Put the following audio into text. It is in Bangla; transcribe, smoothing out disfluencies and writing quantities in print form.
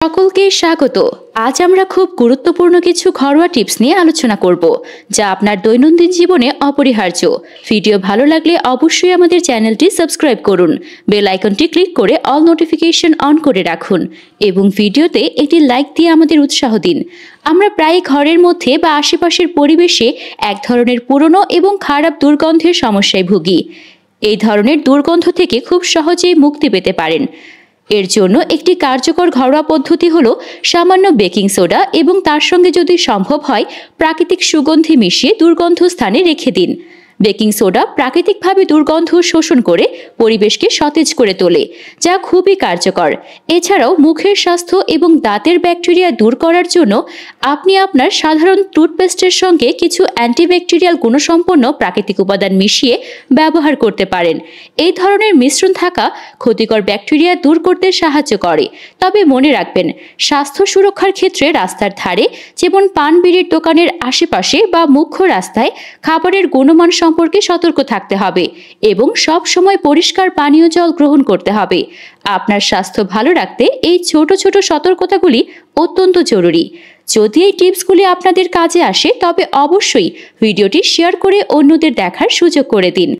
সকলকে স্বাগত। আজ আমরা খুব গুরুত্বপূর্ণ কিছু ঘরোয়া টিপস নিয়ে আলোচনা করব, যা আপনার দৈনন্দিন জীবনে অপরিহার্য। ভিডিও ভালো লাগলে অবশ্যই আমাদের চ্যানেলটি সাবস্ক্রাইব করুন, বেল আইকনটি ক্লিক করে অল নোটিফিকেশন অন করে রাখুন এবং ভিডিওতে একটি লাইক দিয়ে আমাদের উৎসাহ দিন। আমরা প্রায় ঘরের মধ্যে বা আশেপাশের পরিবেশে এক ধরনের পুরনো এবং খারাপ দুর্গন্ধের সমস্যায় ভুগি। এই ধরনের দুর্গন্ধ থেকে খুব সহজেই মুক্তি পেতে পারেন। এর জন্য একটি কার্যকর ঘরোয়া পদ্ধতি হলো সামান্য বেকিং সোডা এবং তার সঙ্গে যদি সম্ভব হয় প্রাকৃতিক সুগন্ধি মিশিয়ে দুর্গন্ধ স্থানে রেখে দিন। বেকিং সোডা প্রাকৃতিকভাবে দুর্গন্ধ শোষণ করে পরিবেশকে সতেজ করে তোলে, যা খুবই কার্যকর। এছাড়াও মুখের স্বাস্থ্য এবং দাঁতের ব্যাকটেরিয়া দূর করার জন্য আপনি আপনার সাধারণ টুথপেস্টের সঙ্গে কিছু অ্যান্টিব্যাকটেরিয়াল গুণসম্পন্ন প্রাকৃতিক উপাদান মিশিয়ে ব্যবহার করতে পারেন। এই ধরনের মিশ্রণ থাকা ক্ষতিকর ব্যাকটেরিয়া দূর করতে সাহায্য করে। তবে মনে রাখবেন, স্বাস্থ্য সুরক্ষার ক্ষেত্রে রাস্তার ধারে, যেমন পান বিড়ির দোকানের আশেপাশে বা মুখ্য রাস্তায় খাবারের গুণমান সম্পর্কে সতর্ক থাকতে হবে এবং সব সময় পরিষ্কার পানীয় জল গ্রহণ করতে হবে। আপনার স্বাস্থ্য ভালো রাখতে এই ছোট ছোট সতর্কতাগুলি অত্যন্ত জরুরি। যদি এই টিপসগুলি আপনাদের কাজে আসে তবে অবশ্যই ভিডিওটি শেয়ার করে অন্যদের দেখার সুযোগ করে দিন।